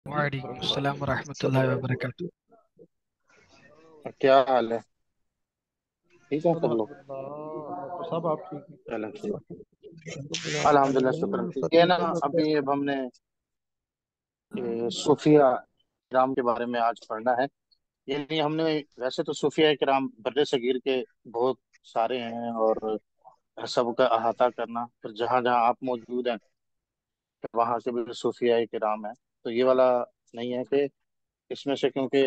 वालेकुम अस्सलाम वरहमतुल्लाहि वबरकातुह। क्या हाल है? ठीक है सब लोग। अल्हम्दुलिल्लाह तो सब आप ठीक हैं। चलो ठीक। अल्हम्दुलिल्लाह शुक्र। अल्हम्दुलिल्लाह ये सब ना, अभी अब हमने सूफिया कराम के बारे में आज पढ़ना है। यानी हमने, वैसे तो सूफिया कराम बर्रे सगीर के बहुत सारे हैं, और सबका अहाता करना, फिर जहाँ जहाँ आप मौजूद हैं वहाँ के भी सूफिया कराम है। तो ये वाला नहीं है कि इसमें से, क्योंकि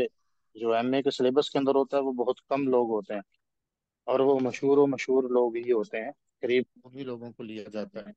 जो एमए के सिलेबस के अंदर होता है वो बहुत कम लोग होते हैं, और वो मशहूर लोग ही होते हैं। करीब उन्हीं लोगों को लिया जाता है।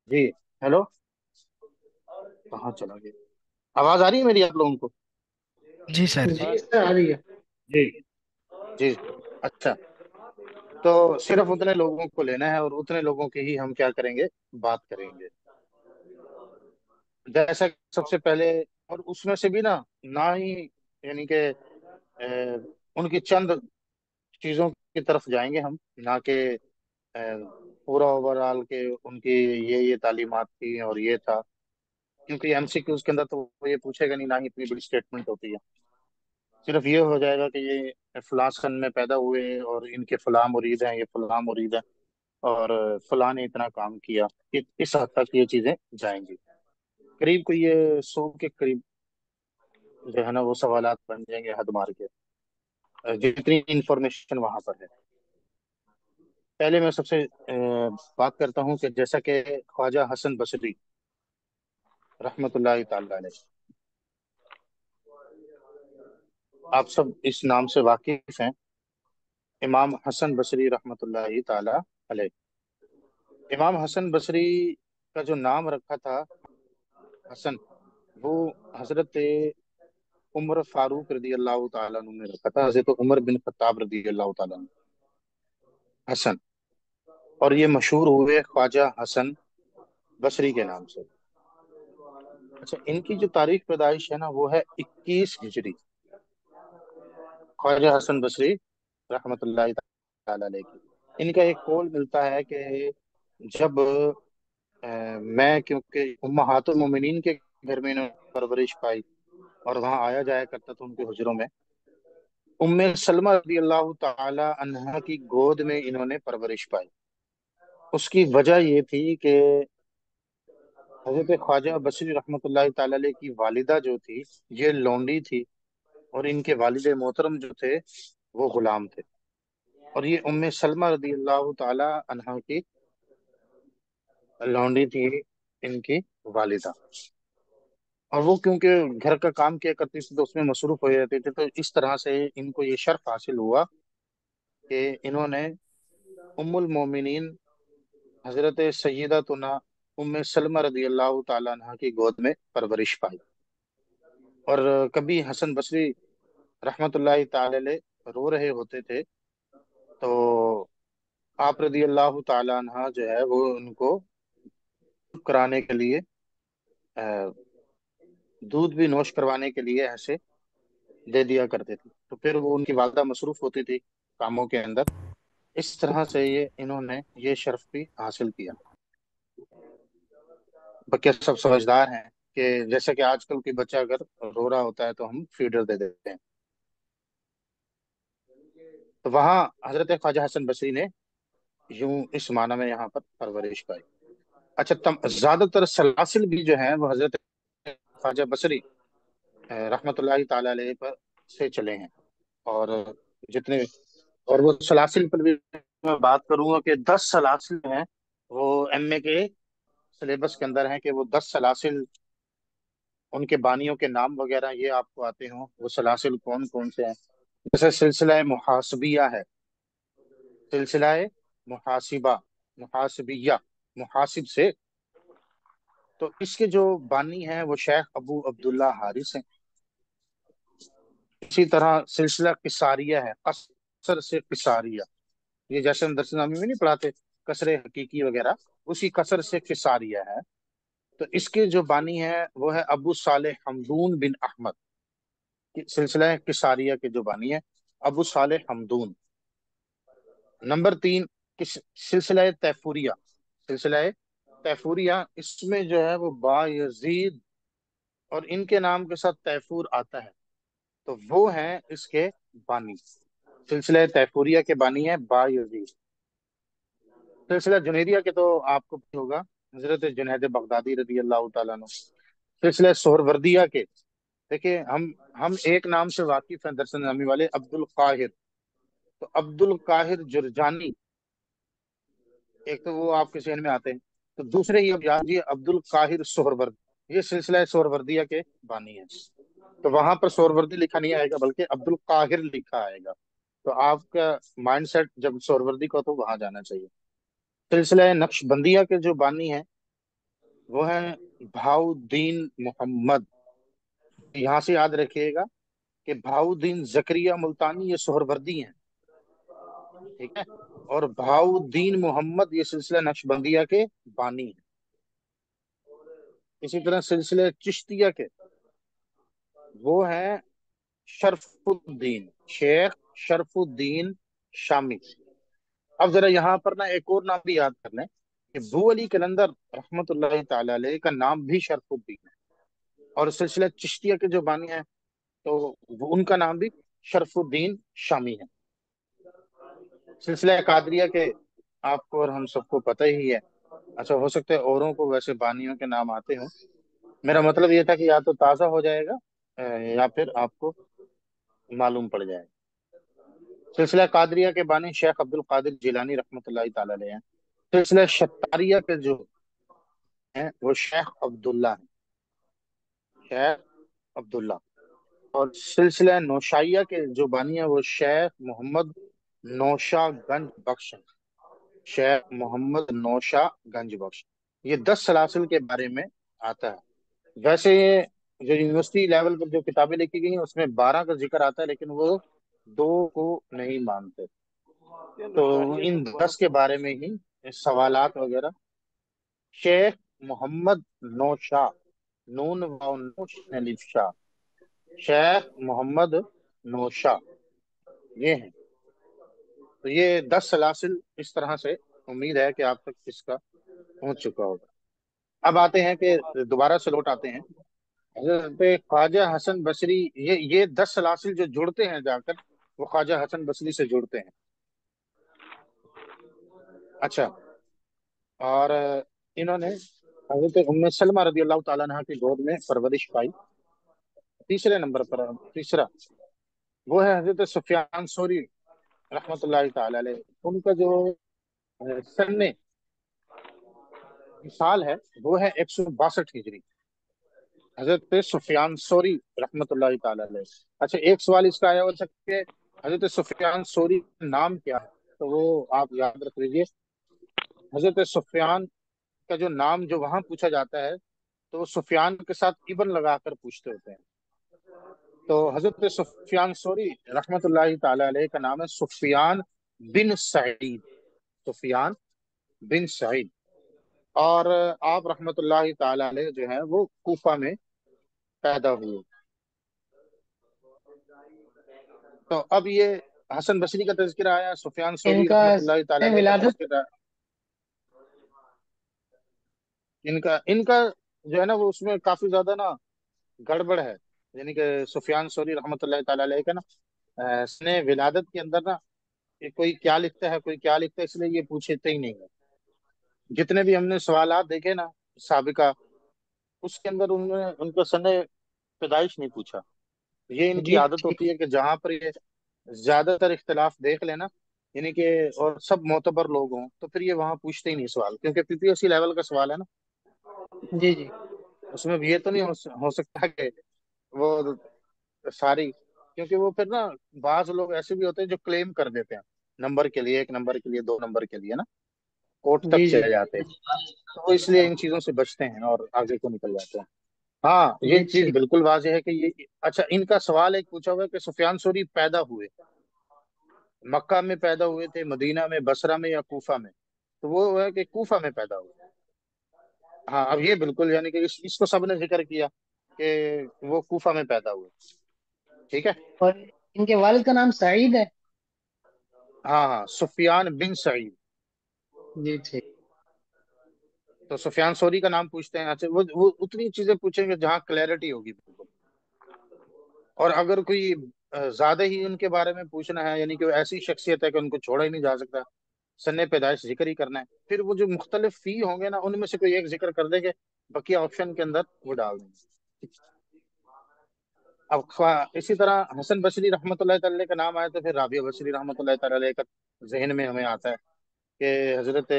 जी। हेलो। कहाँ चला गया? आवाज आ रही है मेरी आप लोगों को? जी सर जी। जी सर, आ रही है। जी। जी। अच्छा। तो सिर्फ उतने लोगों को लेना है, और उतने लोगों की ही हम क्या करेंगे, बात करेंगे। जैसा कि सबसे पहले, और उसमें से भी ना ही, यानी कि उनकी चंद चीजों की तरफ जाएंगे हम, ना कि पूरा ओवरऑल के उनकी ये तालीमात थी और ये था। क्योंकि एमसीक्यूज के अंदर तो वो ये पूछेगा नहीं, ना ही इतनी बड़ी स्टेटमेंट होती है। सिर्फ ये हो जाएगा कि ये फलां सन में पैदा हुए, और इनके फलां मुरीद हैं, ये फलां मुरीद हैं, और फलां ने इतना काम किया। इस हद तक ये चीजें जाएंगी। करीब कोई ये 100 के करीब जो है ना, वो सवालात बन जाएंगे हद मार के, जितनी इंफॉर्मेशन वहां पर है। पहले मैं सबसे बात करता हूँ कि जैसा कि ख्वाजा हसन बसरी रहमतुल्लाहि ताला अलैह, आप सब इस नाम से वाकिफ हैं। इमाम हसन बसरी रहमतुल्लाहि ताला अलैह। इमाम हसन बसरी का जो नाम रखा था, हसन, वो हजरत उमर फारूक रदी अल्लाह ताला अन्हु ने रखा था। हजरत उमर बिन खत्ताब रदी अल्लाह ताला अन्हु, हसन। और ये मशहूर हुए ख्वाजा हसन बसरी के नाम से। अच्छा, इनकी जो तारीख पैदाइश है ना, वो है 21 हिजरी। ख्वाजा हसन बसरी रहमतुल्लाहि ताला अलैह की। इनका एक कौल मिलता है कि जब मैं, क्योंकि उम्महातुल मोमिनीन के घर में इन्होंने परवरिश पाई, और वहाँ आया जाया करता था उनके हुजरों में। उम्मे सलमा रदी अल्लाह ताला अन्हा की गोद में इन्होंने परवरिश पाई। उसकी वजह ये थी कि हजरत ख्वाजा बसरी रहमतुल्लाहि ताला अलैह की वालिदा जो थी, ये लौंडी थी, और इनके वालिद मोहतरम जो थे वो गुलाम थे। और ये उम्मे सलमा रदी अल्लाह ताला अन्हा की लौंडी थी, इनकी वालिदा। और वो क्योंकि घर का काम किया करती थी, तो उसमें मसरूफ हो जाते थे। तो इस तरह से इनको ये शर्फ हासिल हुआ कि इन्होंने उम्मुल मोमिनीन हजरत सैयदतुना उम्मे सलमा रदी अल्लाह ताला अन्हा की गोद में परवरिश पाई। और कभी हसन बसरी रहमतुल्लाहि ताला अलैह रो रहे होते थे, तो आप रदी अल्लाह ताला अन्हा जो है वो उनको चुप कराने के लिए, अ, दूध भी नोश करवाने के लिए ऐसे दे दिया करते थे। तो फिर वो, उनकी वालदा मसरूफ होती थी कामों के अंदर। इस तरह से ये इन्होंने ये शर्फ भी हासिल किया। बच्चे सब समझदार हैं कि जैसे कि आजकल कोई बच्चा अगर रो रहा होता है तो हम फीडर दे देते हैं। तो वहाँ हजरत ख्वाजा हसन बसरी ने यूं इस माना में यहाँ पर परवरिश पाई। अच्छा, ज्यादातर सलासिल भी जो है वो हजरत ख्वाजा बसरी रहमतुल्लाहि ताला अलैह पर से चले हैं। और जितने, और वो सलासिल पर भी मैं बात करूंगा कि 10 सलासिल हैं वो एमए के सिलेबस के अंदर हैं, कि वो 10 सलासिल, उनके बानियों के नाम वगैरह ये आपको आते हों, वो सलासिल कौन कौन से हैं। जैसे सिलसिला मुहासबिया है, सिलसिला मुहासिबा, मुहासबिया, मुहासिब से तो इसके जो बानी हैं वो शेख अबू अब्दुल्ला हारिस हैं। इसी तरह सिलसिला किसारिया है, कसर से किसारिया। ये जैसे हम दरसनामी में नहीं पढ़ाते कसरे हकीकी वगैरह, उसी कसर से किसारिया है। तो इसके जो बानी है वो है अबू सालेह हमदून बिन अहमद। सिलसिला किसारिया के जो बानी है अबू सालेह हमदून। नंबर 3, किस सिलसिला तैफूरिया। सिलसिला तैफूरिया, इसमें जो है वो बा यजीद और इनके नाम के साथ तैफूर आता है, तो वो है इसके बानी। सिलसिला तैफूरिया के बानी है बा यजीद। सिलसिला जुनैरिया के तो आपको पता होगा, हजरत जुनैद बगदादी रदी अल्लाह तआला अन्हु। सिलसिला सोहरवर्दिया के, देखिए हम एक नाम से वाकिफ हैं दरसन नामी वाले, अब्दुल काहिर। तो अब्दुल काहिर जुरजानी, एक तो वो आपके जहन में आते हैं, तो दूसरे ही अब याद रखिए अब्दुल काहिर सोहरवर्दी, ये सिलसिला सोहरवर्दिया के बानी है। तो वहां पर सोहरवर्दी लिखा नहीं आएगा बल्कि अब्दुल काहिर लिखा आएगा। तो आपका माइंडसेट जब सोहरवर्दी का तो वहां जाना चाहिए। सिलसिला नक्शबंदिया के जो बानी है वो है भाउद्दीन मोहम्मद। यहाँ से याद रखिएगा कि भाउद्दीन जकरिया मुल्तानी ये सोहरवर्दी हैं, ठीक है। और भाउद्दीन मोहम्मद ये सिलसिला नक्शबंदिया के बानी है। इसी तरह सिलसिले चिश्तिया के वो है शरफुद्दीन, शेख शरफुद्दीन शामी। अब जरा यहाँ पर ना एक और नाम भी याद कर लें कि बू अली कलंदर रहमतुल्लाह ताला अलैह का नाम भी शरफुद्दीन है। और सिलसिला चिश्तिया के जो बानी है तो उनका नाम भी शरफुद्दीन शामी है। सिलसिला कादरिया के आपको और हम सबको पता ही है। अच्छा, हो सकता है औरों को वैसे बानियों के नाम आते हो। मेरा मतलब ये था कि या तो ताज़ा हो जाएगा या फिर आपको मालूम पड़ जाएगा। सिलसिला कादरिया के बानी शेख अब्दुल कादिर जिलानी रहमतुल्लाह ताला अलैह हैं। सिलसिला शतारिया के जो हैं वो शेख अब्दुल्ला हैं, शेख अब्दुल्ला। और सिलसिला नौशाइया के जो बानी है वो शेख मोहम्मद नौशा गंज बख्श हैं। शेख मोहम्मद नौशा गंज बख्श। ये 10 सलासिल के बारे में आता है। वैसे ये जो यूनिवर्सिटी लेवल पर जो किताबें लिखी गई हैं उसमें 12 का जिक्र आता है, लेकिन वो दो को नहीं मानते। तो इन 10 के बारे में ही सवालात वगैरह। शेख मोहम्मद नौशा, नून वाव नूश अलिफ शाह, शेख मोहम्मद नौशा ये हैं। तो ये 10 सलासिल इस तरह से उम्मीद है कि आप तक इसका पहुंच चुका होगा। अब आते हैं कि दोबारा से लौट आते हैं हजरत ख्वाजा हसन बसरी। ये 10 सलासिल जो जुड़ते हैं जाकर वो ख्वाजा हसन बसरी से जुड़ते हैं। अच्छा, और इन्होंने हजरत उम्मे सलमा रदी अल्लाह तआला अन्हा की गोद में परवरिश पाई। तीसरे नंबर पर, तीसरा वो है हजरत सुफियान सोरी रहमतुल्लाह तआला अलैह। उनका जो सन्ने साल है वो है 162 हिजरी। हजरत सुफियान सोरी रहमतुल्लाह ताला अलैह। अच्छा, एक सवाल इसका आया हो सकता है हजरत सुफियान सोरी का नाम क्या है, तो वो आप याद रख लीजिए। हजरत सुफियान का जो नाम जो वहां पूछा जाता है तो वो सुफियान के साथ इबन लगाकर पूछते होते हैं। तो हजरत सुफियान सोरी रहमतुल्लाह ताला अलैह का नाम है सुफियान बिन सईद, सुफियान बिन सईद। और आप रहमतुल्लाह ताला अलैह जो है वो कूफा में पैदा हुए। तो अब ये हसन बसरी का तज़किरा आया, सुफियान सौरी इनका रहमतुल्लाह ताला अलैह का विलादत। तज़किरा। इनका इनका जो है ना वो उसमें काफी ज्यादा ना गड़बड़ है। यानी कि सुफियान सौरी रहमतुल्लाह ताला अलैह का ना सने विलादत के अंदर ना ये कोई क्या लिखता है कोई क्या लिखता है, इसलिए ये पूछते ही नहीं है। जितने भी हमने सवालात देखे ना साबिका, उसके अंदर उन्होंने उनका सने पैदाइश नहीं पूछा। ये इनकी जी आदत जी। होती है कि जहां पर ये ज्यादातर इख्तलाफ देख लेना, यानी कि और सब मोतबर लोग हों, तो फिर ये वहां पूछते ही नहीं सवाल, क्योंकि पीपीएससी लेवल का सवाल है ना। जी जी। उसमें भी ये तो नहीं हो सकता कि वो सारी, क्योंकि वो फिर ना बाज लोग ऐसे भी होते हैं जो क्लेम कर देते हैं नंबर के लिए, 1 नंबर के लिए, 2 नंबर के लिए ना। कोर्ट तक जी जी चले जाते हैं। तो वो इसलिए इन चीजों से बचते हैं और आगे को निकल जाते हैं। हाँ, ये जी चीज ठीक। बिल्कुल वाजह है कि ये, अच्छा, इनका सवाल एक पूछा हुआ है कि सुफियान सौरी पैदा हुए मक्का में पैदा हुए थे, मदीना में, बसरा में, या कूफा में? तो वो है कि कूफा में पैदा हुए। हाँ, अब ये बिल्कुल यानी कि इसको सबने जिक्र किया कि वो कूफा में पैदा हुए। ठीक है। और इनके वालिद का नाम सईद है। हाँ हाँ, सुफियान बिन सईद। जी ठीक। तो सुफियान सौरी का नाम पूछते हैं। अच्छा, वो उतनी चीजें पूछेंगे जहाँ क्लैरिटी होगी बिल्कुल। और अगर कोई ज्यादा ही उनके बारे में पूछना है, यानी कि वो ऐसी शख्सियत है कि उनको छोड़ा ही नहीं जा सकता, सन्ने पैदाइश जिक्र ही करना है, फिर वो जो मुख्तलिफ फी होंगे ना, उनमें से कोई एक जिक्र कर देंगे, बाकी ऑप्शन के अंदर वो डाल देंगे। अब इसी तरह हसन बसरी रहमतुल्लाह अलैह का नाम आया तो फिर राबिया बसरी रहमतुल्लाह अलैह का जहन में हमें आता है कि हजरत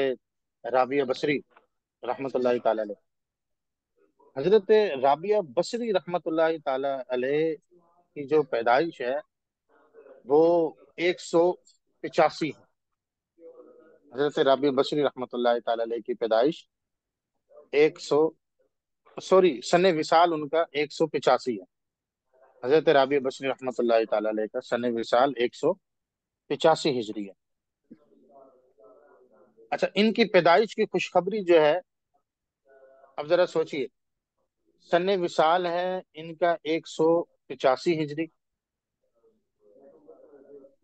राबिया बसरी रहमतुल्लाह अलैह, हजरत राबिया बसरी रहमतुल्लाह अलैह की जो पैदाइश है वो 185 है। हजरत राबिया बसरी रहमतुल्लाह अलैह की पैदाइश 100, सॉरी, सने विसाल उनका 185 है। हजरत राबिया बसरी रहमतुल्लाह अलैह का सने विसाल 185 हिजरी है। अच्छा, इनकी पैदाइश की खुशखबरी जो है, अब जरा सोचिए, सन्ने विसाल है इनका 185 हिजरी,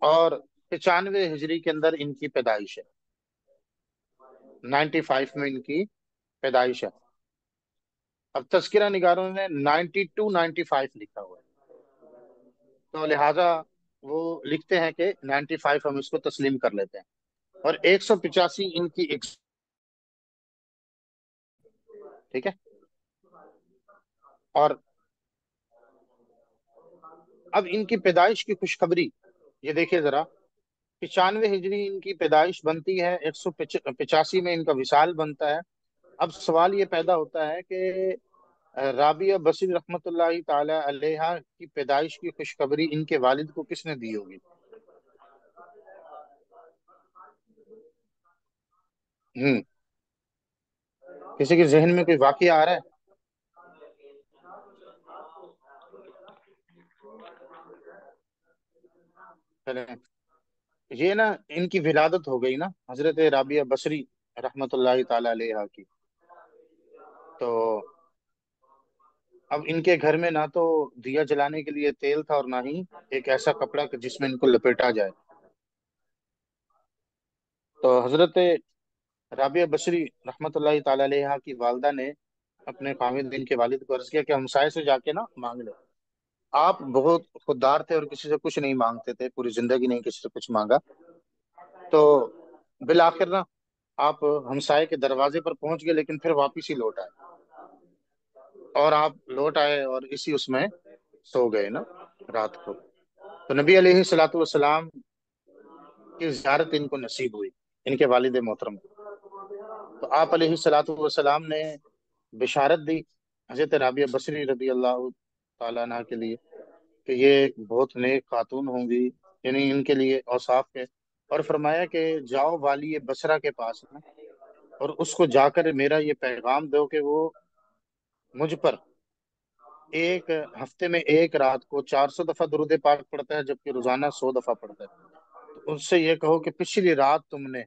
और 95 हिजरी के अंदर इनकी पैदाइश है, 95 में इनकी पैदाइश है। अब तस्किरा निगारों ने 92 95 लिखा हुआ है, तो लिहाजा वो लिखते हैं कि 95 हम इसको तस्लीम कर लेते हैं। और 185 इनकी एक, ठीक है। और अब इनकी पैदाइश की खुशखबरी, ये देखिए जरा, 95 हिजरी इनकी पैदाइश बनती है, 185 में इनका विसाल बनता है। अब सवाल ये पैदा होता है कि राबिया बसरी रहमतुल्लाह ताला अलैहा की पैदाइश की खुशखबरी इनके वालिद को किसने दी होगी? हम्म, किसी के जहन में कोई वाकया आ रहा है? चले, ये ना, इनकी विलादत हो गई ना हजरत राबिया बसरी रहमतुल्लाह ताला अलैहा की। तो अब इनके घर में ना तो दिया जलाने के लिए तेल था, और ना ही एक ऐसा कपड़ा कि जिसमें इनको लपेटा जाए। तो हजरत राबिया बसरी रहमतुल्लाह ताला अलैहा की वालदा ने अपने खामिद इनके वालिद को अर्ज किया कि हमसाये से जाके ना मांग लो। आप बहुत खुददार थे और किसी से कुछ नहीं मांगते थे, पूरी जिंदगी नहीं किसी से कुछ मांगा। तो बिल आखिर ना आप हमसाये के दरवाजे पर पहुंच गए, लेकिन फिर वापिस ही लौट आए। और आप लौट आए और इसी उसमें सो गए ना रात को। तो नबी अलैहि सलातु वसलाम की ज़ियारत इनको नसीब हुई, इनके वालिद मोहतरम को। तो आप अलैहि सलातु वसलाम ने बिशारत दी हजरत राबिया बसरी रदी अल्लाह ताला अन्हा के लिए कि ये एक बहुत नेक खातून होंगी, यानी इनके लिए औसाफ है। और फरमाया कि जाओ वाली बसरा के पास ना, और उसको जाकर मेरा ये पैगाम दो कि वो मुझ पर एक हफ्ते में एक रात को 400 दफा दुरूद पाक पढ़ता है, जबकि रोजाना 100 दफा पढ़ता है। तो उससे ये कहो कि पिछली रात तुमने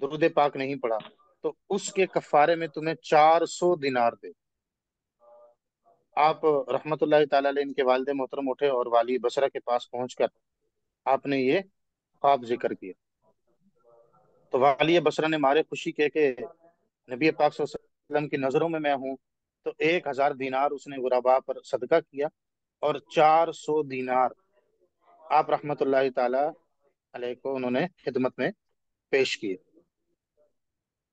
दुरूद पाक नहीं पढ़ा, तो उसके कफारे में तुम्हें 400 दिनार दे। आप रहमतुल्लाह ताला अलैह इनके वालिद मोहतरम उठे और वाली बसरा के पास पहुंचकर आपने ये ख्वाब जिक्र किया। तो वाली बसरा ने मारे खुशी के कि नबी पाक सल्लल्लाहु अलैहि वसल्लम की नजरों में मैं हूँ। तो 1000 दिनार उसने गुराबा पर सदका किया, और 400 दिनार आप रहमतुल्लाह ताला अलैह को उन्होंने खिदमत में पेश किए।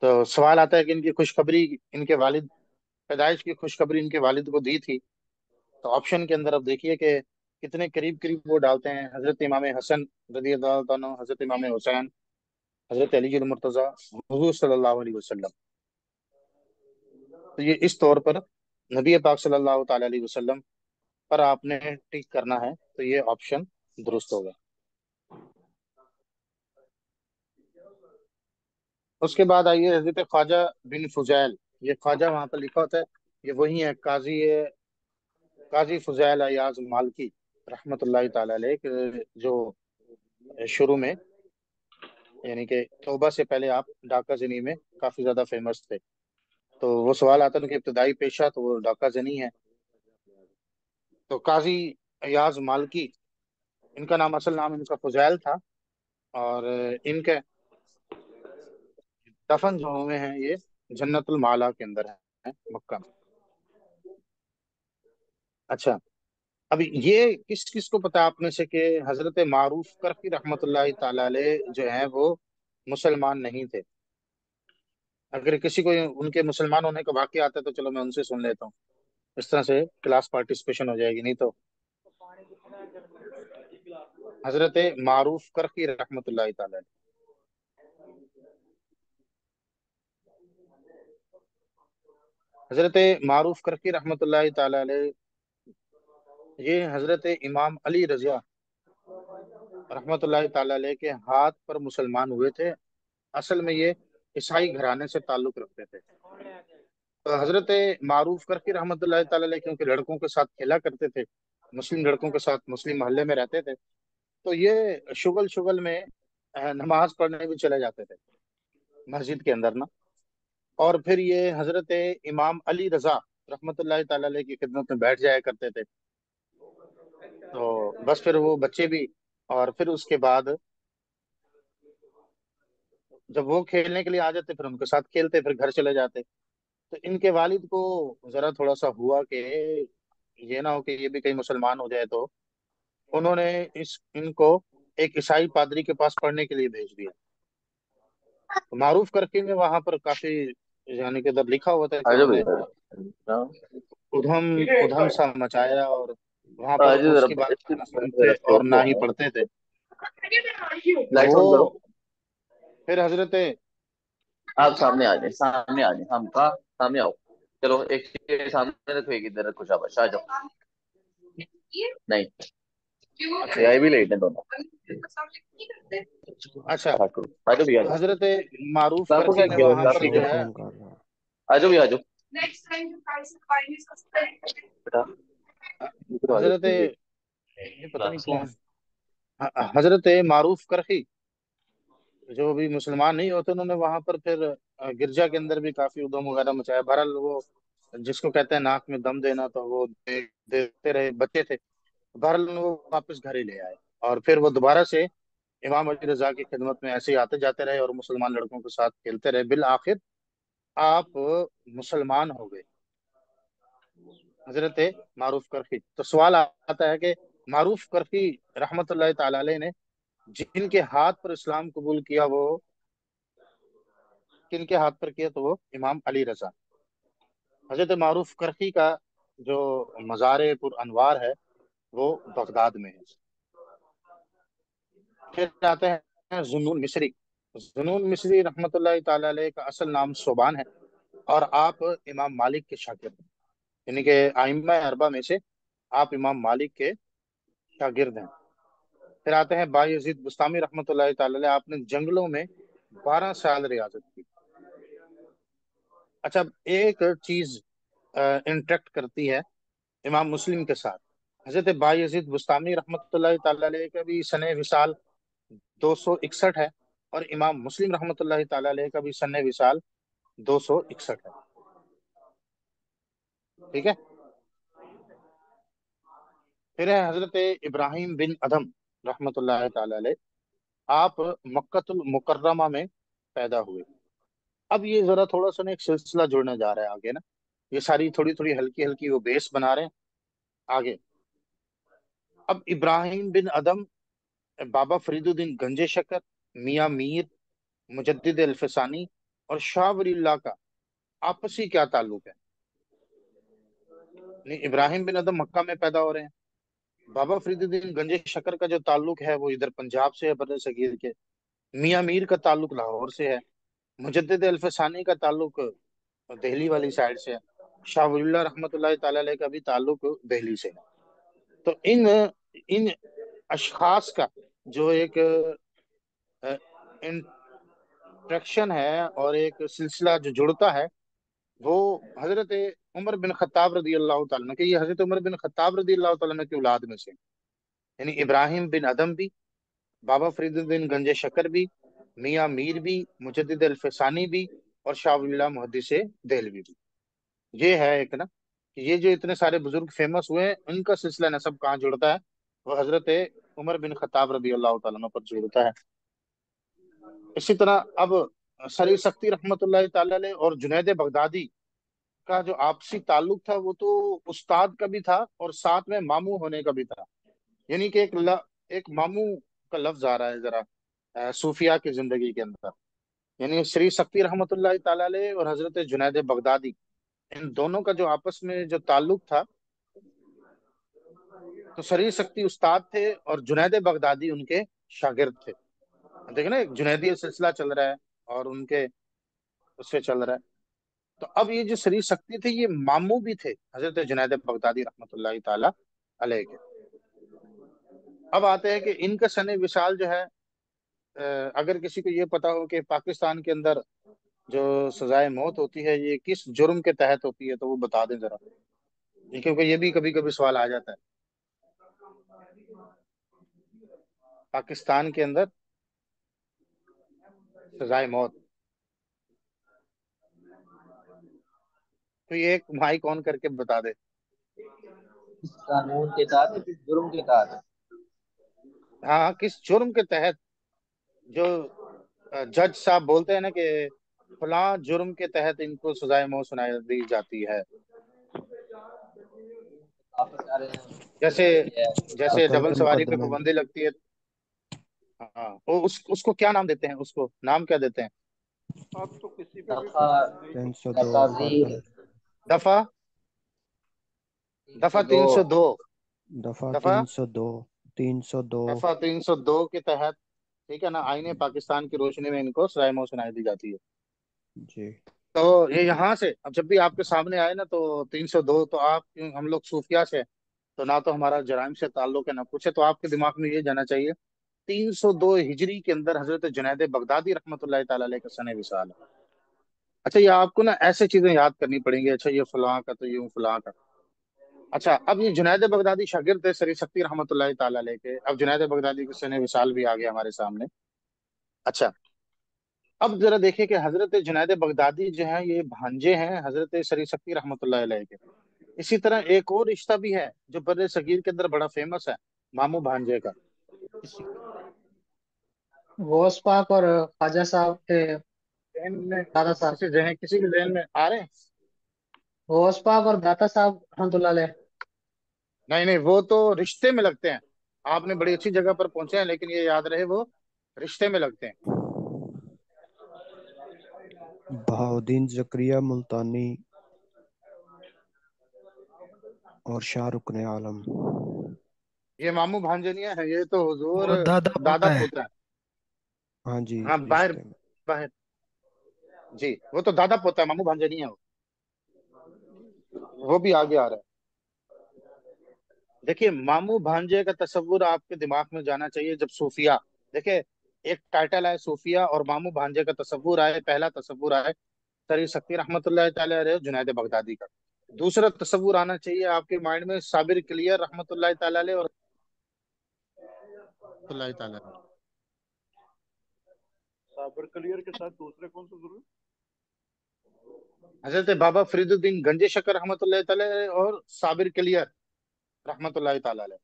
तो सवाल आता है कि इनकी खुशखबरी, इनके वालिद, पैदाइश की खुशखबरी इनके वालिद को दी थी। तो ऑप्शन के अंदर अब देखिए कि कितने करीब करीब वो डालते हैं, हजरत इमाम हसन रदी अल्लाह तआला अन्हु, हजरत इमाम हुसैन, हजरत अली मुर्तजा, हुजूर सल्लल्लाहु अलैहि वसल्लम। तो ये इस तौर पर नबी पाक सल्लल्लाहु ताला अलैहि वसल्लम पर आपने टिक करना है, तो ये ऑप्शन दुरुस्त होगा। उसके बाद आइए हजरत ख्वाजा बिन फुजैल। ये ख्वाजा वहां पर लिखा होता है, ये वही है, काजी फुजैल अयाज मालकी रहमतुल्लाह ताला अलैह के, जो शुरू में, यानी कि तौबा से पहले आप डाका जनी में काफी ज्यादा फेमस थे। तो वो सवाल आता है कि इब्तदाई पेशा तो वो डाका जनी है। तो काजी अयाज मालकी, इनका नाम, असल नाम इनका फुजैल था। और इनके दफन जो हुए हैं ये जन्नतुल माला के अंदर है, मक्का में। अच्छा, अब ये किस किस को पता है आप में से कि हजरत मारूफ करकी रहमतुल्लाह ताला अलैह जो है वो मुसलमान नहीं थे? अगर किसी को उनके मुसलमान होने का वाकया आता है तो चलो मैं उनसे सुन लेता हूँ, इस तरह से क्लास पार्टिसिपेशन हो जाएगी। नहीं तो हजरत मारूफ करकी रहमतुल्लाह ताला अलैह। हजरत मारूफ करकी रहमतुल्लाह ताला अलैह, ये हजरत इमाम अली रजा रहमतुल्लाह ताला अलैह के हाथ पर मुसलमान हुए थे। असल में ये ईसाई घराने से ताल्लुक रखते थे। तो हजरत मारूफ करके रहमतुल्लाह ताला अलैह क्योंकि लड़कों के साथ खेला करते थे, मुस्लिम लड़कों के साथ मुस्लिम मोहल्ले में रहते थे, तो ये शुगल शुगल में नमाज पढ़ने भी चले जाते थे मस्जिद के अंदर ना। और फिर ये हजरत इमाम अली रजा रहमतुल्लाह ताला अलैह की खिदमत में बैठ जाया करते थे। तो बस फिर वो बच्चे भी, और फिर उसके बाद जब वो खेलने के लिए आ जाते फिर उनके साथ खेलते, फिर घर चले जाते। तो इनके वालिद को जरा थोड़ा सा हुआ कि ये ना हो कि ये भी कहीं मुसलमान हो जाए, तो उन्होंने इस इनको एक ईसाई पादरी के पास पढ़ने के लिए भेज दिया। तो मारूफ करके में वहां पर काफी, यानी कि जब लिखा हुआ था कि आ जाओ उन्होंने भैया। हाँ, उधम उधम सा मचाया, और वहां आ पर जाओ जरा, उसकी बात इसकी ना जरा सुनते और स्टोर पे ना ही आना। पढ़ते थे। तो लाइट वो ऑन करो। फिर हजरत, आप सामने आ जाए, सामने आ जाए, हम कहा सामने आओ। चलो एक के सामने रखो, एक इधर रखो, शाबाश आ जाओ। नहीं, अच्छा ये आई भी लेट है दोनों। अच्छा, हाँ करो, आ जाओ भैया आ तो जाओ। हजरत मारूफ तो आपको करके क्या में किया वहां वैसे पर आपने? जो है, आ जाओ भैया आ जाओ बेटा। इधर आ हजरत, जाओ। ये पता नहीं कौन, हजरत मारूफ करकी जो भी मुसलमान नहीं होते, उन्होंने वहां पर फिर गिरजा के अंदर भी काफी उधम वगैरह मचाया। बहरहाल वो जिसको कहते हैं नाक में दम देना, तो वो देते रहे, बच्चे थे। बहरहाल वो वापस घर ही ले आए, और फिर वो दोबारा से इमाम अली रजा की खिदमत में ऐसे ही आते जाते रहे और मुसलमान लड़कों के साथ खेलते रहे। बिल आखिर आप मुसलमान हो गए, हजरत मारूफ करकी। तो सवाल आता है कि मारूफ करकी रहमतुल्लाह ताला अलैह ने जिनके हाथ पर इस्लाम कबूल किया, वो किनके हाथ पर किया? तो वो इमाम अली रजा। हजरत मारूफ करकी का जो मज़ार पुर अनवार है वो बगदाद में है। फिर आते हैं जुनून मिस्री। जुनून मिस्री रहमतुल्लाह ताला अलैह का असल नाम सोबान है, और आप इमाम मालिक के शागिर्द हैं। यानी कि आइम्मा अरबा में से आप इमाम मालिक के शागिर्द हैं। फिर आते हैं बायजीद बुस्तामी रहमतुल्लाह ताला अलैह, आपने जंगलों में 12 साल रियाजत की। अच्छा, एक चीज इंटरेक्ट करती है इमाम मुस्लिम के साथ। हजरत बायजीद बुस्तामी रहमतुल्लाह ताला अलैह का भी सने विसाल 261 है, और इमाम मुस्लिम रहमतुल्लाह ताला अलैह का भी सने विसाल 261 है। ठीक है। फिर है हजरत इब्राहिम बिन अदम रहमतुल्लाह ताला अलैह, आप मक्कतुल मुकर्रमा में पैदा हुए। अब ये जरा थोड़ा सा ना एक सिलसिला जुड़ने जा रहा है आगे ना, ये सारी थोड़ी थोड़ी हल्की हल्की वो बेस बना रहे हैं आगे। अब इब्राहिम बिन अदम, बाबा फरीदुद्दीन गंजे शकर, मियां मीर, मुजद्दिद अल्फसानी और शाह वलील्लाह का आपसी क्या ताल्लुक है? नहीं, इब्राहिम बिन अदम मक्का में पैदा हो रहे हैं। बाबा फरीदुद्दीन गंजे शकर का जो ताल्लुक है वो इधर पंजाब से है, बर्र सगीर के। मियां मीर का ताल्लुक लाहौर से है। मुजद्दिद अल्फसानी का ताल्लुक दिल्ली वाली साइड से है। शाह वलील्लाह रहमतुल्लाह ताला अलैह का भी ताल्लुक दिल्ली से है। तो इन इन अशखास का जो एक ट्रैक्शन है और एक सिलसिला जो जुड़ता है, वो हजरत उमर बिन खत्ताब रदी अल्लाह तआला अन्हु के, ये हजरत उमर बिन खत्ताब रदी अल्लाह तआला अन्हु की औलाद में से, यानी इब्राहिम बिन अदम भी, बाबा फरीदुद्दीन गंजे शकर भी, मियाँ मीर भी, मुजद्दिद अल्फसानी भी, और शाह वलील्लाह मुहद्दिस देहलवी भी। ये है एक ना, कि ये जो इतने सारे बुजुर्ग फेमस हुए हैं, उनका सिलसिला नसब कहाँ जुड़ता है, वो हजरत उमर बिन खत्ताब रदी अल्लाह तआला अन्हु पर जुड़ता है। इसी तरह अब सरी सख्ती रहमतुल्लाह ताला अलैह और जुनैद बगदादी का जो आपसी ताल्लुक था, वो तो उस्ताद का भी था और साथ में मामू होने का भी था। यानी कि एक मामू का लफ्ज आ रहा है जरा सूफिया की जिंदगी के अंदर। यानी श्री सख्ती रहमतुल्लाह ताला अलैह और हजरत जुनैद बगदादी, इन दोनों का जो आपस में जो ताल्लुक था, तो श्री सख्ती उस्ताद थे और जुनैद बगदादी उनके शागिर्द थे। देखो ना, एक जुनैदी सिलसिला चल रहा है और उनके उससे चल रहा है। तो अब ये जो श्री शक्ति थे, ये मामू भी थे हजरत जुनैद बगदादी रहमतुल्लाह ताला अलैह के। अब आते हैं कि इनका सने विशाल जो है, अगर किसी को ये पता हो कि पाकिस्तान के अंदर जो सजाए मौत होती है, ये किस जुर्म के तहत होती है, तो वो बता दें जरा। क्योंकि ये भी कभी कभी सवाल आ जाता है, पाकिस्तान के अंदर सजाए मौत। तो ये एक माइक ऑन करके बता दे। किस कानून के तहत, किस जुर्म के तहत? हाँ, किस जुर्म के तहत, जो जज साहब बोलते हैं ना कि फलां जुर्म के तहत इनको सजाए मौत सुनाई दी जाती है। काफी सारे हैं। जैसे ये जैसे कत्ल डबल के सवारी पे मुकदमे में। पाबंदी लगती है। हाँ, वो उसको क्या नाम देते हैं, उसको नाम क्या देते हैं? अब तो किसी पे भी दफा, नहीं तीन सौ सकते। दो तजीर, कत्ल। दफा तीन दफा सौ दो 302। दफा दफा 302। 302। दफा 302 के तहत, ठीक है ना, आईने पाकिस्तान की रोशनी में इनको सजाए मौत सुनाई दी जाती है। जी। तो ये यहाँ से अब जब भी आपके सामने आए ना, तो 302, तो आप, हम लोग सूफिया से हैं, तो ना तो हमारा जराइम से ताल्लुक है ना कुछ है, तो आपके दिमाग में ये जाना चाहिए 302 हिजरी के अंदर हजरत जुनैद बगदादी रहमतुल्लाह ताला अलैह का सने विसाल है। अच्छा, ये आपको ना ऐसे चीजें याद करनी पड़ेंगी। अच्छा, ये फलां का, तो ये फलां का। अच्छा, अब ये जुनैद बगदादी शागिर्द थे सरी सख्ती रहमतुल्लाह ताला अलैह के। अब जुनैद बगदादी के सने विसाल भी आ गया हमारे सामने। अच्छा, अब जरा देखिए कि हजरत जुनैद बगदादी जो है, ये भांजे हैं हजरत सरी सख्ती रहमतुल्लाह अलैह के। इसी तरह एक और रिश्ता भी है जो बर्रे सगीर के अंदर बड़ा फेमस है, मामू भांजे का। किसी गौस पाक और ख्वाजा साहब के जहन में, दादा साहब। किसी के जहन में आ रहे हैं? गौस पाक और दाता साहब रहमतुल्लाह अलैह। नहीं नहीं, वो तो रिश्ते में लगते हैं। आपने बड़ी अच्छी जगह पर पहुंचे हैं, लेकिन ये याद रहे, वो रिश्ते में लगते हैं। बहाउद्दीन जकरिया मुल्तानी और शाहरुख ने आलम। ये मामू भांजनिया है, ये तो हुजूर वो दादा दादा पोता है। पोता है। हाँ जी, हाँ, बाहर रिश्ते में। बाहर। जी, वो तो दादा पोता है, मामू भांजनिया वो भी आगे आ रहा है। देखिए, मामू भांजे का तस्वुर आपके दिमाग में जाना चाहिए जब सूफिया, देखिए, एक टाइटल है सूफिया और मामू भांजे का तस्वुर आए, पहला तस्वुर आए सरी सख्ती रहमतुल्लाह ताला अलैह जुनैद बगदादी का। दूसरा तस्वुर आना चाहिए आपके माइंड में साबिर क्लियर रहमतुल्लाह ताला अलैह और रहमतुल्लाह ताला अलैह। साबर क्लियर के साथ दूसरे कौन सा जरूर? हजरत बाबा फरीदुद्दीन गंजे शकर रहमतुल्लाह ताला अलैह और साबिर क्लियर रहमतुल्लाह ताला अलैह।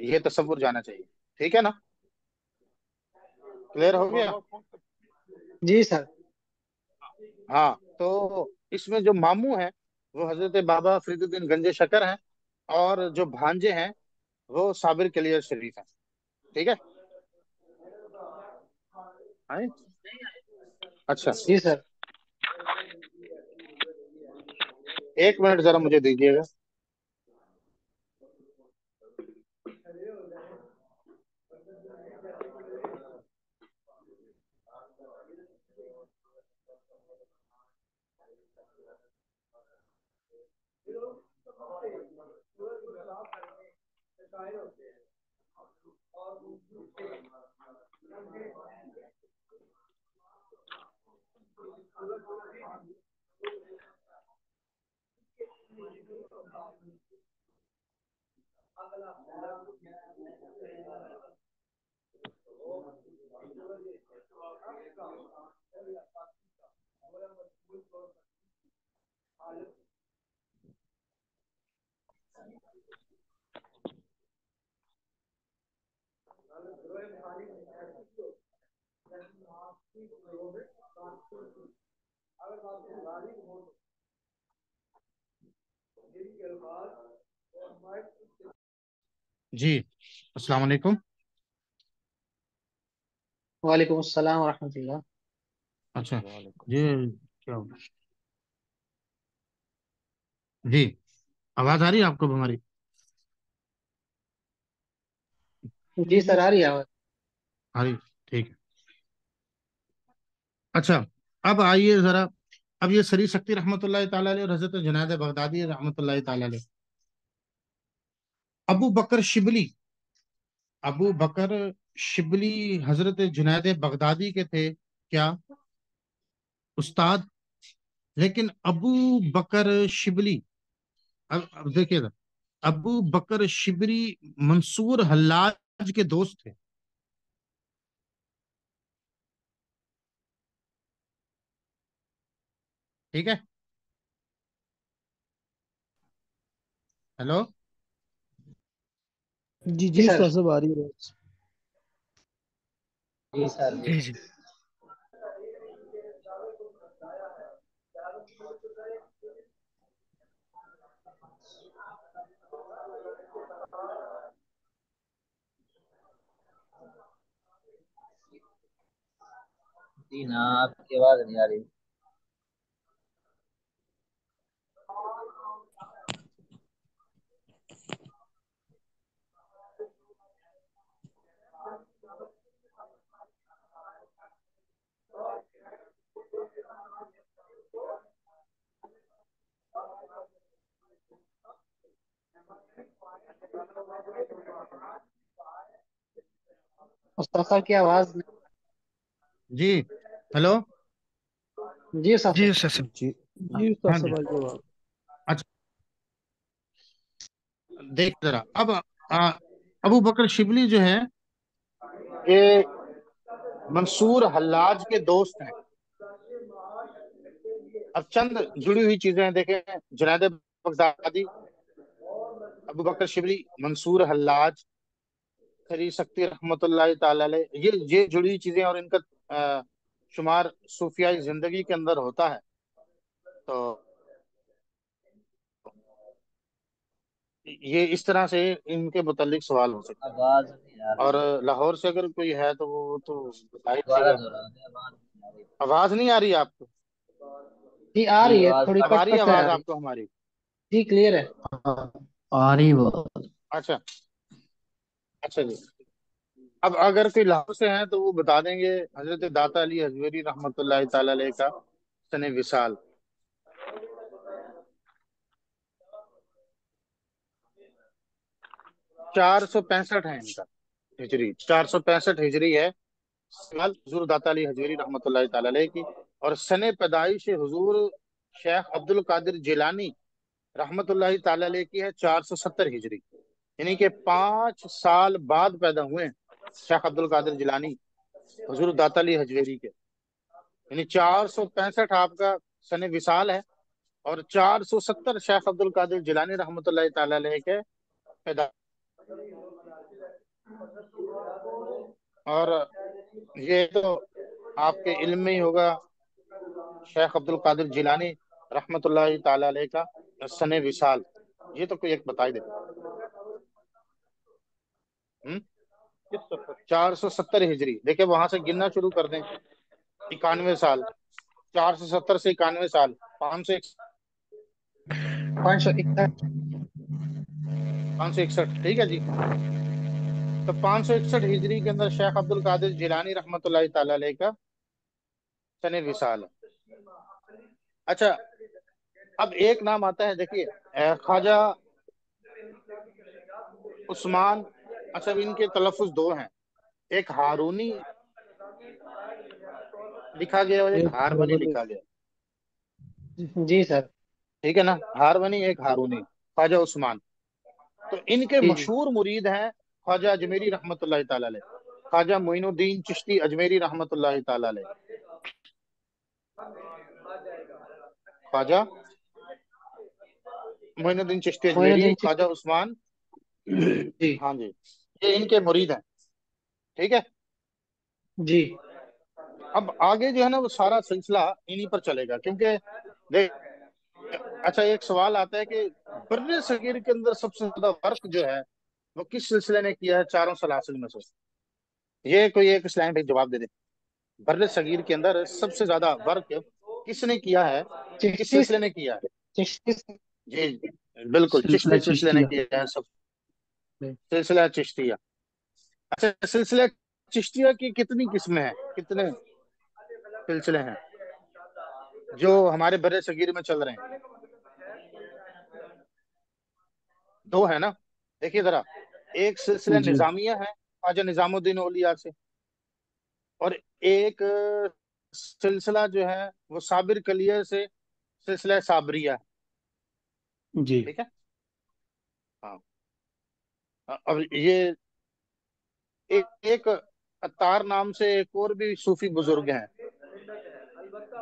ये तस्वुर जाना चाहिए। ठीक है ना? क्लियर हो गया? बाबा कौन सा? जी सर। हाँ, तो इसमें जो मामू है, वो हजरत बाबा फरीदुद्दीन गंजे शकर हैं, और जो भांजे हैं, वो साबिर क्लियर शरीफ हैं। ठीक है? आए? अच्छा, जी सर। 1 मिनट जरा मुझे दीजिएगा। जी, अस्सलाम वालेकुम। वालेकुम अस्सलाम वरहमतुल्लाह। अच्छा, वालेकुम ये सलाम। क्या हुआ? जी, आवाज आ रही है आपको हमारी? जी सर, आ रही है आवाज़। आ रही, ठीक है। अच्छा, अब आइए जरा, अब ये सरी शक्ति रहमतुल्लाह ताला अलैह और हजरत जुनैद बगदादी रहमतुल्लाह ताला अलैह, अबू बकर शिबली, अबू बकर शिबली हजरत जुनैद बगदादी के थे क्या? उस्ताद। लेकिन अबू बकर शिबली, अब देखिए, अबू बकर शिबली मंसूर हल्लाज के दोस्त थे। ठीक है। हेलो। जी जी जी सर। उस्ताद साहब, आ रही है बात। जी सर जी। जी जी। जी ना, आपकी आवाज नहीं आ रही। उस्ताद साहब की आवाज़ जी, हेलो। जी उस्ताद जी साहब। उस्ताद साहब। जी जी उस्ताद हाँ जी। साहब, आ गई बात। अच्छा, देख जरा, अब अबू बकर शिबली जो है, ये मंसूर हल्लाज के दोस्त हैं। अब चंद जुड़ी हुई चीजें हैं, देखें। जुनैद बगदादी, अबू बकर शिबली, मंसूर हल्लाज, खरी शक्ति रहमतुल्लाह ताला अलैह, ये जुड़ी हुई चीजें, और इनका अ, शुमार सूफियाई जिंदगी के अंदर होता है। तो ये इस तरह से इनके मुतालिक सवाल हो सकते हैं। आवाज नहीं आ और रही। लाहौर से अगर कोई है तो वो तो बता ही दोबारा देगा। दोहरा दे, आवाज नहीं आ रही। आवाज नहीं आ रही है आपको? जी आ जी रही है, आवाज थोड़ी अब आ कट रही है कट कर आ आवाज रही है। आपको हमारी? जी क्लियर है। हाँ, आ रही बात। अच्छा। अच्छा जी। अब अगर कोई लाहौर से है तो वो बता देंगे हजरत दाता अली हजवेरी रहमतुल्लाह ताला अलैह का सने विसाल। 465 है इनका हिजरी, 465 हिजरी है साल हुजूर दाता अली हजवेरी रहमतुल्लाह ताला अलैह की। और सने पैदाइश हुजूर शेख अब्दुल कादिर जिलानी रहमतुल्लाह ताला अलैह की है 470 हिजरी। यानी कि 5 साल बाद पैदा हुए हैं शेख अब्दुल कादिर जिलानी हुजूर दाता अली हजवेरी के। यानी 465 आपका सने विसाल है, और 470 शेख अब्दुल कादिर जिलानी रहमतुल्लाह ताला अलैह के पैदा। और ये तो आपके इल्म में ही होगा, शेख अब्दुल कादिर जिलानी रहमतुल्लाह ताला अलैह का सने विसाल, ये तो कोई एक बता ही दे। 470 हिजरी, देखिए वहां से गिनना शुरू कर दें। 91 साल, 470 से 91 साल, 561। 561, ठीक है जी। तो 561 हिजरी के अंदर शेख अब्दुल कादिर जिलानी रहमतुल्लाह ताला अलैह का सने विसाल है। अच्छा, अब एक नाम आता है, देखिए, ख्वाजा उस्मान। अच्छा, अब इनके तलफ़ुज़ दो हैं, एक हारूनी लिखा गया और एक एक हारवनी हरबली। लिखा गया। जी सर। ठीक है ना, हारवनी एक हारूनी। ख्वाजा उस्मान। तो इनके जी जी मशहूर मुरीद हैं ख्वाजा अजमेरी रहमतुल्लाह ताला अलैह, ख्वाजा मोइनुद्दीन चिश्ती अजमेरी रहमतुल्लाह ताला अलैह, ख्वाजा मोइनुद्दीन चिश्ती अजमेरी, मोइनुद्दीन ख्वाजा चिश्ती। उस्मान। जी हाँ जी, ये इनके मुरीद हैं। ठीक है। जी अब आगे जो है ना वो सारा सिलसिला इन्हीं पर चलेगा, क्योंकि देख, अच्छा एक सवाल आता है कि बर्रे सगीर के अंदर सबसे ज्यादा वर्क जो है वो किस सिलसिले ने किया है चारों सलासिल में से? ये कोई एक इस्लाम भाई जवाब दे दे। बर्रे सगीर के अंदर सबसे ज्यादा वर्क किसने किया है, किस चिश्ती सिलसिले ने किया है? चिश्ती जी बिल्कुल, सिलसिला चिश्ती सिलसिले ने चिश्तिया। किया है सब। सिलसिला चिश्तिया। अच्छा, सिलसिला चिश्तिया की कितनी किस्में हैं, कितने सिलसिले हैं जो हमारे बर्रे सगीर में चल रहे हैं? दो है ना। देखिए जरा, एक सिलसिला जी निजामिया है ख्वाजा निजामुद्दीन औलिया से, और एक सिलसिला जो है वो साबिर कलियर से, सिलसिला साबरिया है। जी ठीक है। हाँ। अब ये एक अत्तार नाम से एक और भी सूफी बुजुर्ग हैं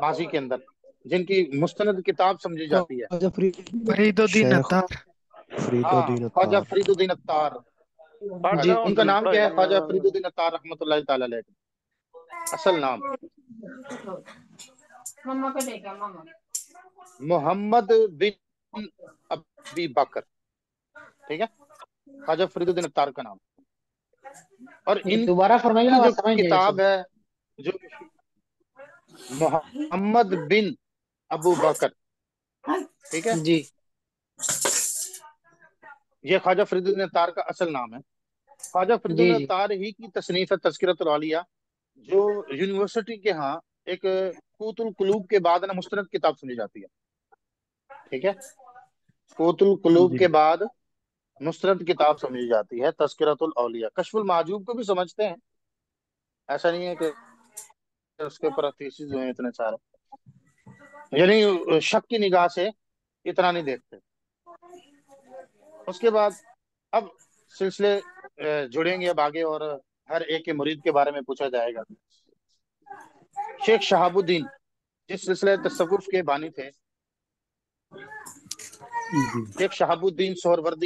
माजी के अंदर, जिनकी मुस्तनद किताब समझी जाती है। ख्वाजा फरीदुद्दीन शेख अत्तार। हाँ, फरीदुद्दीन ख्वाजा अत्तार। फरीदुद्दीन अत्तार। जी पढ़ा उनका उनका नाम पढ़ा क्या है? है ख्वाजा फरीदुद्दीन अत्तार रहमतुल्लाह ताला अलैह, असल नाम मोहम्मद बिन अबी बकर। ठीक है, ख्वाजा फरीदुद्दीन अत्तार का नाम। और जी दोबारा फरमाइए, इनकी आवाज जो समझ नहीं आई किताब सर। है, जो मोहम्मद बिन अबू बकर, ठीक है, जी ये ख्वाजा फरीदुद्दीन अत्तार का असल नाम है। ख्वाजा जी फरीदुद्दीन जी अत्तार ही की तसनीफ है तज़किरतुल औलिया, जो यूनिवर्सिटी के यहाँ एक कूतुल कुलूब के बाद ना मुस्तनद किताब समझी जाती है। ठीक है, कूतुल कुलूब जी के बाद मुस्तनद किताब समझी जाती है तज़किरतुल औलिया। कश्फुल माजूब को भी समझते हैं, ऐसा नहीं है कि उसके ऊपर थीसिस जो है इतने सारे, यानी शक की निगाह से इतना नहीं देखते। उसके बाद अब सिलसिले जुड़ेंगे अब आगे, और हर एक के मुरीद के बारे में पूछा जाएगा। शेख शहाबुद्दीन जिस सिलसिले तसव्वुफ के बानी थे, जी शेख शहाबुद्दीन सोहरवर्दी